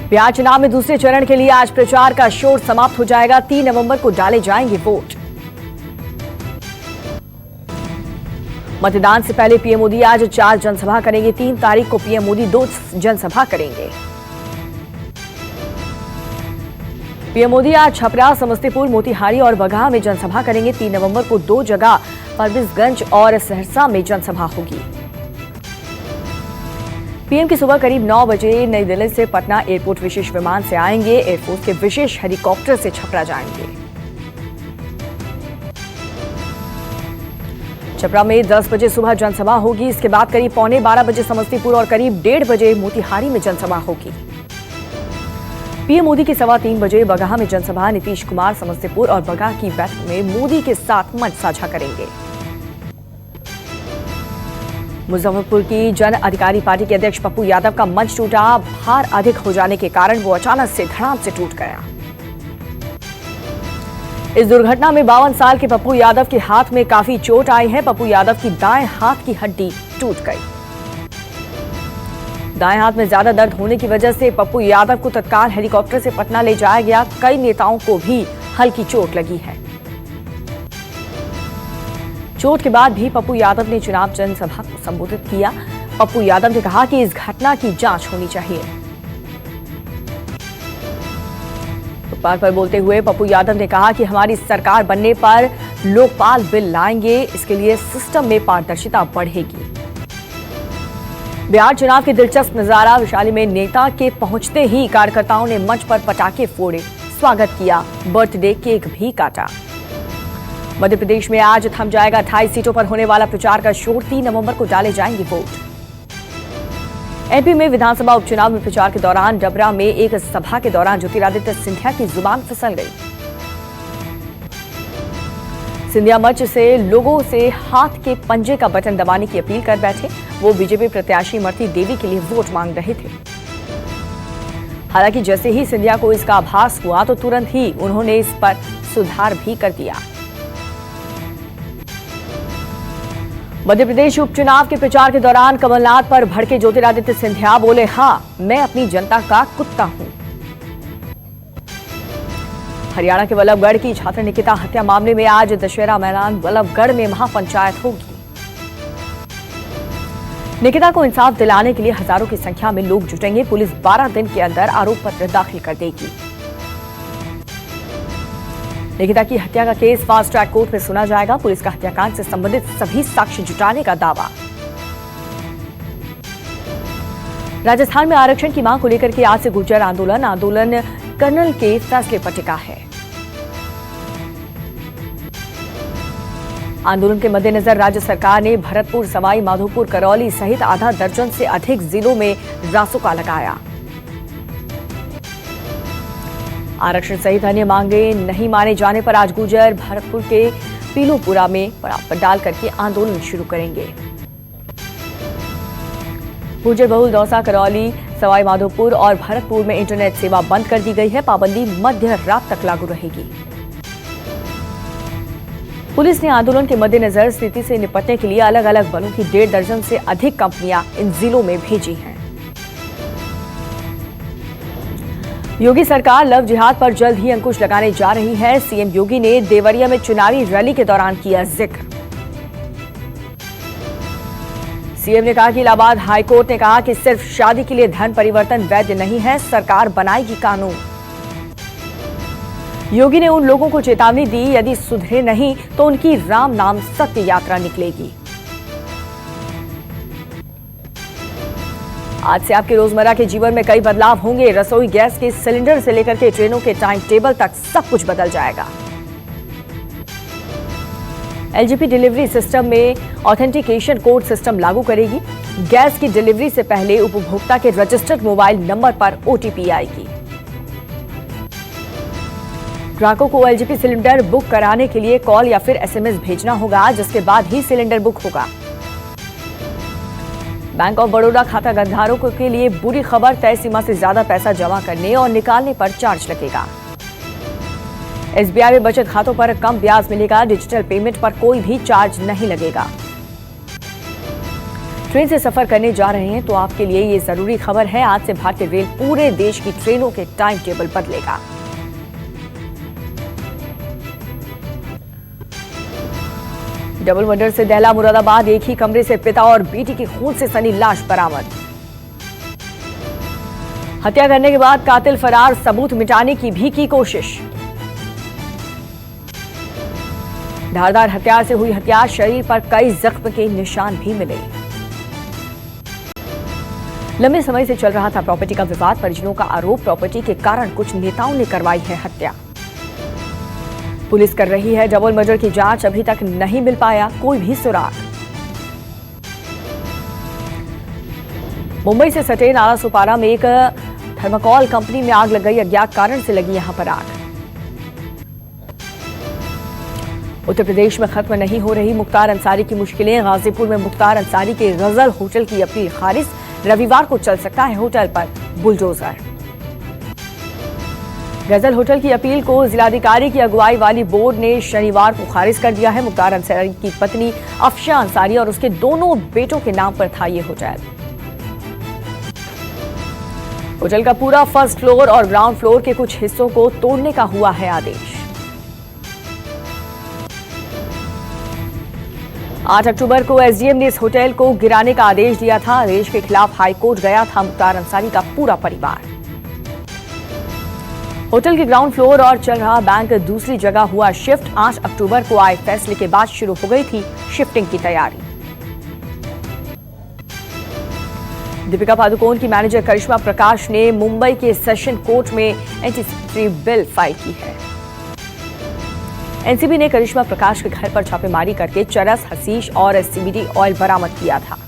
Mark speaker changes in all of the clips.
Speaker 1: बिहार चुनाव में दूसरे चरण के लिए आज प्रचार का शोर समाप्त हो जाएगा। 3 नवंबर को डाले जाएंगे वोट। मतदान से पहले पीएम मोदी आज 4 जनसभा करेंगे। 3 तारीख को पीएम मोदी 2 जनसभा करेंगे। पीएम मोदी आज छपरा, समस्तीपुर, मोतिहारी और बगहा में जनसभा करेंगे। 3 नवंबर को 2 जगह फरबिसगंज और सहरसा में जनसभा होगी। पीएम की सुबह करीब 9 बजे नई दिल्ली से पटना एयरपोर्ट विशेष विमान से आएंगे। एयरफोर्स के विशेष हेलीकॉप्टर से छपरा जाएंगे। छपरा में 10 बजे सुबह जनसभा होगी। इसके बाद करीब 11:15 बजे समस्तीपुर और करीब 1:30 बजे मोतिहारी में जनसभा होगी। पीएम मोदी की 3:15 बजे बगहा में जनसभा। नीतीश कुमार समस्तीपुर और बगहा की बैठक में मोदी के साथ मंच साझा करेंगे। मुजफ्फरपुर की जन अधिकारी पार्टी के अध्यक्ष पप्पू यादव का मंच टूटा। भार अधिक हो जाने के कारण वो अचानक से धड़ाम से टूट गया। इस दुर्घटना में 52 साल के पप्पू यादव के हाथ में काफी चोट आई है। पप्पू यादव की दाएं हाथ की हड्डी टूट गई। दाएं हाथ में ज्यादा दर्द होने की वजह से पप्पू यादव को तत्काल हेलीकॉप्टर से पटना ले जाया गया। कई नेताओं को भी हल्की चोट लगी है। चोट के बाद भी पप्पू यादव ने चुनाव जनसभा को संबोधित किया। पप्पू यादव ने कहा कि इस घटना की जांच होनी चाहिए। उत्पाद पर बोलते हुए पप्पू यादव ने कहा कि हमारी सरकार बनने पर लोकपाल बिल लाएंगे। इसके लिए सिस्टम में पारदर्शिता बढ़ेगी। बिहार चुनाव की दिलचस्प नजारा। वैशाली में नेता के पहुंचते ही कार्यकर्ताओं ने मंच पर पटाखे फोड़े, स्वागत किया, बर्थडे केक भी काटा। मध्य प्रदेश में आज थम जाएगा 28 सीटों पर होने वाला प्रचार का शोर। 3 नवंबर को डाले जाएंगे वोट। एमपी में विधानसभा उपचुनाव में प्रचार के दौरान डबरा में एक सभा के दौरान ज्योतिरादित्य सिंधिया की जुबान फिसल गई। सिंधिया मंच से लोगों से हाथ के पंजे का बटन दबाने की अपील कर बैठे। वो बीजेपी प्रत्याशी इमरती देवी के लिए वोट मांग रहे थे। हालांकि जैसे ही सिंधिया को इसका आभास हुआ तो तुरंत ही उन्होंने इस पर सुधार भी कर दिया। मध्य प्रदेश उपचुनाव के प्रचार के दौरान कमलनाथ पर भड़के ज्योतिरादित्य सिंधिया बोले, हां, मैं अपनी जनता का कुत्ता हूं। हरियाणा के वल्लभगढ़ की छात्र निकिता हत्या मामले में आज दशहरा मैदान वल्लभगढ़ में महापंचायत होगी। निकिता को इंसाफ दिलाने के लिए हजारों की संख्या में लोग जुटेंगे। पुलिस 12 दिन के अंदर आरोप पत्र दाखिल कर देगी। निकिता की हत्या का केस फास्ट ट्रैक कोर्ट में सुना जाएगा। पुलिस का हत्याकांड से संबंधित सभी साक्ष्य जुटाने का दावा। राजस्थान में आरक्षण की मांग को लेकर के आज से गुर्जर आंदोलन कर्नल के फैसले पर टिका है। आंदोलन के मद्देनजर राज्य सरकार ने भरतपुर, सवाई माधोपुर, करौली सहित आधा दर्जन से अधिक जिलों में रासुका लगाया। आरक्षण सहित अन्य मांगे नहीं माने जाने पर आज गुर्जर भरतपुर के पीलूपुरा में पंडाल करके आंदोलन शुरू करेंगे। गुर्जर बहुल दौसा, करौली, सवाई माधोपुर और भरतपुर में इंटरनेट सेवा बंद कर दी गई है। पाबंदी मध्य रात तक लागू रहेगी। पुलिस ने आंदोलन के मद्देनजर स्थिति से निपटने के लिए अलग अलग बलों की 1.5 दर्जन से अधिक कंपनियां इन जिलों में भेजी हैं। योगी सरकार लव जिहाद पर जल्द ही अंकुश लगाने जा रही है। सीएम योगी ने देवरिया में चुनावी रैली के दौरान किया जिक्र। सीएम ने कहा कि इलाहाबाद हाईकोर्ट ने कहा कि सिर्फ शादी के लिए धर्म परिवर्तन वैध नहीं है, सरकार बनाएगी कानून। योगी ने उन लोगों को चेतावनी दी, यदि सुधरे नहीं तो उनकी राम नाम सत्य यात्रा निकलेगी। आज से आपके रोजमर्रा के जीवन में कई बदलाव होंगे। रसोई गैस के सिलेंडर से लेकर के ट्रेनों के टाइम टेबल तक सब कुछ बदल जाएगा। एलजीपी डिलीवरी सिस्टम में ऑथेंटिकेशन कोड सिस्टम लागू करेगी। गैस की डिलीवरी से पहले उपभोक्ता के रजिस्टर्ड मोबाइल नंबर पर ओटीपी आएगी। ग्राहकों को एलजीपी सिलेंडर बुक कराने के लिए कॉल या फिर एसएमएस भेजना होगा, जिसके बाद ही सिलेंडर बुक होगा। बैंक ऑफ बड़ौदा खाता धारकों के लिए बुरी खबर, तय सीमा से ज्यादा पैसा जमा करने और निकालने पर चार्ज लगेगा। एसबीआई में बचत खातों पर कम ब्याज मिलेगा। डिजिटल पेमेंट पर कोई भी चार्ज नहीं लगेगा। ट्रेन से सफर करने जा रहे हैं तो आपके लिए ये जरूरी खबर है। आज से भारतीय रेल पूरे देश की ट्रेनों के टाइम टेबल बदलेगा। डबल मर्डर से दहला मुरादाबाद, एक ही कमरे से पिता और बेटी की खून से सनी लाश बरामद। हत्या करने के बाद कातिल फरार, सबूत मिटाने की भी की कोशिश। धारदार हथियार से हुई हत्या, शरीर पर कई जख्म के निशान भी मिले। लंबे समय से चल रहा था प्रॉपर्टी का विवाद। परिजनों का आरोप, प्रॉपर्टी के कारण कुछ नेताओं ने करवाई है हत्या। पुलिस कर रही है डबल मर्डर की जांच, अभी तक नहीं मिल पाया कोई भी सुराग। मुंबई से सटे नाला सुपारा में एक थर्माकोल कंपनी में आग लग गई। अज्ञात कारण से लगी यहां पर आग। उत्तर प्रदेश में खत्म नहीं हो रही मुख्तार अंसारी की मुश्किलें। गाजीपुर में मुख्तार अंसारी के गजल होटल की अपील खारिज। रविवार को चल सकता है होटल पर बुलडोजर। गजल होटल की अपील को जिलाधिकारी की अगुवाई वाली बोर्ड ने शनिवार को खारिज कर दिया है। मुख्तार अंसारी की पत्नी अफशा अंसारी और उसके दोनों बेटों के नाम पर था ये होटल। होटल का पूरा फर्स्ट फ्लोर और ग्राउंड फ्लोर के कुछ हिस्सों को तोड़ने का हुआ है आदेश। 8 अक्टूबर को एसडीएम ने इस होटल को गिराने का आदेश दिया था। आदेश के खिलाफ हाईकोर्ट गया था मुख्तार अंसारी का पूरा परिवार। होटल के ग्राउंड फ्लोर और चल रहा बैंक दूसरी जगह हुआ शिफ्ट। 8 अक्टूबर को आए फैसले के बाद शुरू हो गई थी शिफ्टिंग की तैयारी। दीपिका पादुकोण की मैनेजर करिश्मा प्रकाश ने मुंबई के सेशन कोर्ट में एंटी बिल फाइल की है। एनसीबी ने करिश्मा प्रकाश के घर पर छापेमारी करके चरस, हशीश और सीबीडी ऑयल बरामद किया था।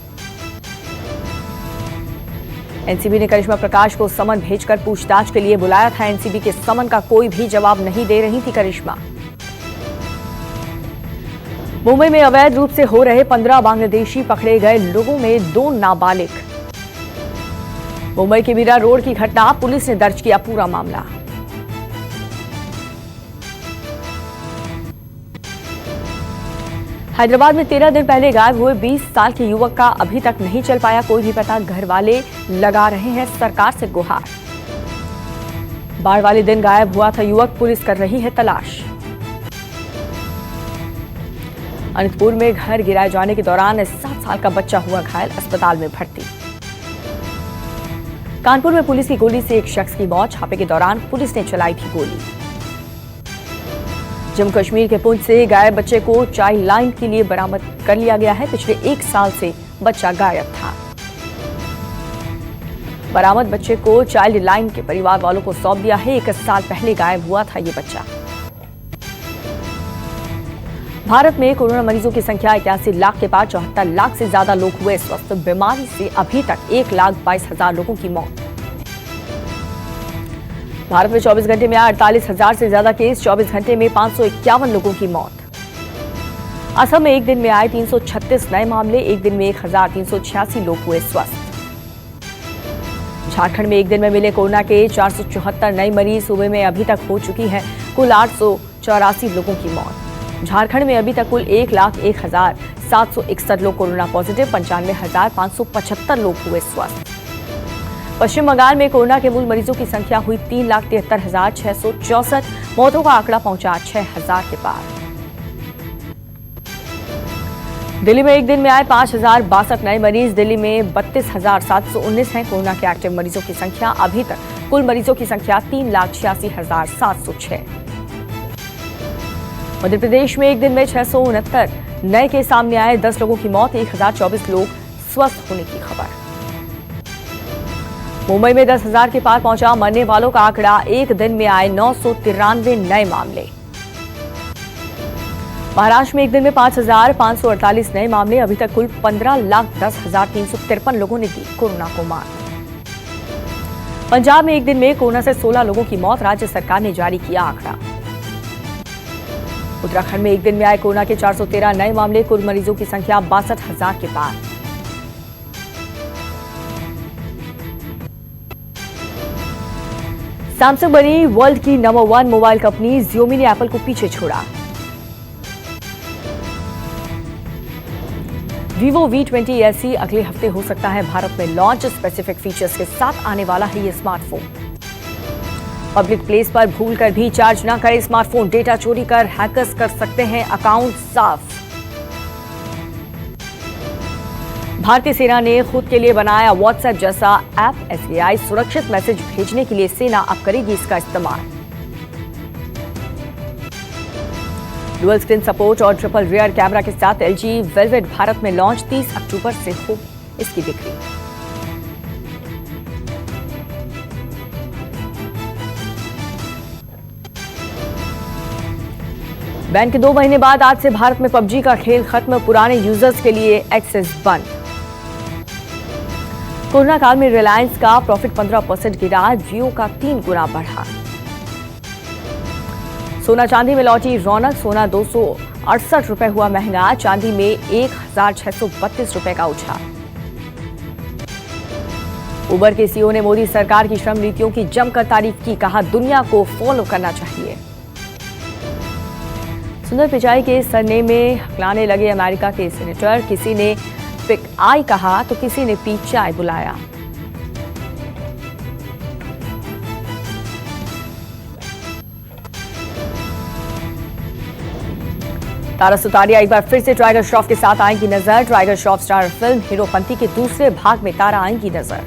Speaker 1: एनसीबी ने करिश्मा प्रकाश को समन भेजकर पूछताछ के लिए बुलाया था। एनसीबी के समन का कोई भी जवाब नहीं दे रही थी करिश्मा। मुंबई में अवैध रूप से हो रहे 15 बांग्लादेशी पकड़े गए लोगों में 2 नाबालिग। मुंबई के मीरा रोड की घटना, पुलिस ने दर्ज किया पूरा मामला। हैदराबाद में 13 दिन पहले गायब हुए 20 साल के युवक का अभी तक नहीं चल पाया कोई भी पता। घर वाले लगा रहे हैं सरकार से गुहार। बाढ़ वाले दिन गायब हुआ था युवक, पुलिस कर रही है तलाश। अनंतपुर में घर गिराए जाने के दौरान 7 साल का बच्चा हुआ घायल, अस्पताल में भर्ती। कानपुर में पुलिस की गोली से एक शख्स की मौत, छापे के दौरान पुलिस ने चलाई थी गोली। जम्मू कश्मीर के पुंछ से गायब बच्चे को चाइल्ड लाइन के लिए बरामद कर लिया गया है। पिछले 1 साल से बच्चा गायब था। बरामद बच्चे को चाइल्ड लाइन के परिवार वालों को सौंप दिया है। 1 साल पहले गायब हुआ था ये बच्चा। भारत में कोरोना मरीजों की संख्या 81 लाख के पार, 74 लाख से ज्यादा लोग हुए स्वस्थ। बीमारी से अभी तक 1,22,000 लोगों की मौत। भारत में 24 घंटे में 48,000 से ज्यादा केस, 24 घंटे में 551 लोगों की मौत। असम में एक दिन में आए 336 नए मामले, एक दिन में 1,386 लोग हुए स्वस्थ। झारखंड में एक दिन में मिले कोरोना के 474 नए मरीज। सूबे में अभी तक हो चुकी है कुल 884 लोगों की मौत। झारखंड में अभी तक कुल 1,01,761 लोग कोरोना पॉजिटिव, 95,575 लोग हुए स्वस्थ। पश्चिम बंगाल में कोरोना के मूल मरीजों की संख्या हुई 3,73,664। मौतों का आंकड़ा पहुंचा 6,000 के पार। दिल्ली में एक दिन में आए 5,062 नए मरीज। दिल्ली में 32,719 हैं कोरोना के एक्टिव मरीजों की संख्या। अभी तक कुल मरीजों की संख्या 3,86,706। मध्य प्रदेश में एक दिन में 669 नए केस सामने आए, 10 लोगों की मौत, 1,024 लोग स्वस्थ होने की खबर। मुंबई में 10,000 के पार पहुंचा मरने वालों का आंकड़ा। एक दिन में आए 993 नए मामले। महाराष्ट्र में एक दिन में 5,548 नए मामले। अभी तक कुल 15,10,353 लोगों ने दी कोरोना को मात। पंजाब में एक दिन में कोरोना से 16 लोगों की मौत, राज्य सरकार ने जारी किया आंकड़ा। उत्तराखंड में एक दिन में आए कोरोना के 413 नए मामले। कुल मरीजों की संख्या 62,000 के पार। सैमसंग बनी वर्ल्ड की नंबर 1 मोबाइल कंपनी। Xiaomi ने एप्पल को पीछे छोड़ा। Vivo V20 SE अगले हफ्ते हो सकता है भारत में लॉन्च। स्पेसिफिक फीचर्स के साथ आने वाला है ये स्मार्टफोन। पब्लिक प्लेस पर भूलकर भी चार्ज न करें स्मार्टफोन, डेटा चोरी कर हैकर्स कर सकते हैं अकाउंट साफ। भारतीय सेना ने खुद के लिए बनाया व्हाट्सएप जैसा ऐप। SAI सुरक्षित मैसेज भेजने के लिए सेना अब करेगी इसका इस्तेमाल। डुअल स्क्रीन सपोर्ट और ट्रिपल रियर कैमरा के साथ LG वेलवेट भारत में लॉन्च। 30 अक्टूबर से होगी इसकी बिक्री। बैन के 2 महीने बाद आज से भारत में PUBG का खेल खत्म। पुराने यूजर्स के लिए एक्सेस बंद। कोरोना काल में रिलायंस का प्रॉफिट 15% गिरा, जियो का 3 गुना बढ़ा। सोना चांदी में लौटी रौनक। सोना 268 रुपए हुआ महंगा, चांदी में 1632 रुपए का उछाल। उबर के CEO ने मोदी सरकार की श्रम नीतियों की जमकर तारीफ की, कहा दुनिया को फॉलो करना चाहिए। सुंदर पिचाई के सरने में हकलाने लगे अमेरिका के सेनेटर। किसी ने पिक आई कहा तो किसी ने पी चाय बुलाया। तारा सुतारिया एक बार फिर से टाइगर श्रॉफ के साथ आएंगी नजर। Tiger Shroff star film Heropanti के दूसरे भाग में तारा आएंगी नजर।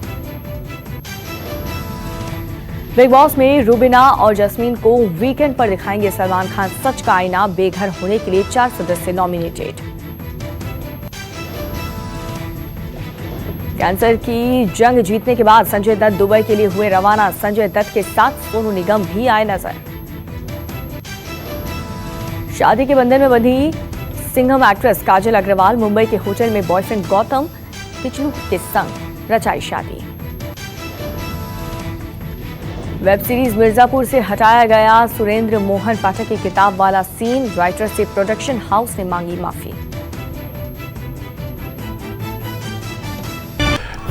Speaker 1: बिग बॉस में रूबिना और जस्मीन को वीकेंड पर दिखाएंगे सलमान खान। सच का आईना। बेघर होने के लिए 4 सदस्य नॉमिनेटेड। कैंसर की जंग जीतने के बाद संजय दत्त दुबई के लिए हुए रवाना। संजय दत्त के साथ सोनू निगम भी आए नजर। शादी के बंधन में बंधी सिंघम एक्ट्रेस काजल अग्रवाल। मुंबई के होटल में बॉयफ्रेंड गौतम पिचलू के संग रचाई शादी। वेब सीरीज मिर्जापुर से हटाया गया सुरेंद्र मोहन पाठक की किताब वाला सीन। राइटर से प्रोडक्शन हाउस ने मांगी माफी।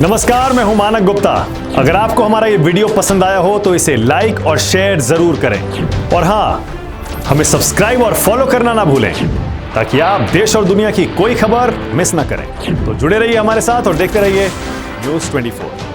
Speaker 2: नमस्कार, मैं हूं मानक गुप्ता। अगर आपको हमारा ये वीडियो पसंद आया हो तो इसे लाइक और शेयर जरूर करें। और हाँ, हमें सब्सक्राइब और फॉलो करना ना भूलें ताकि आप देश और दुनिया की कोई खबर मिस ना करें। तो जुड़े रहिए हमारे साथ और देखते रहिए News 24।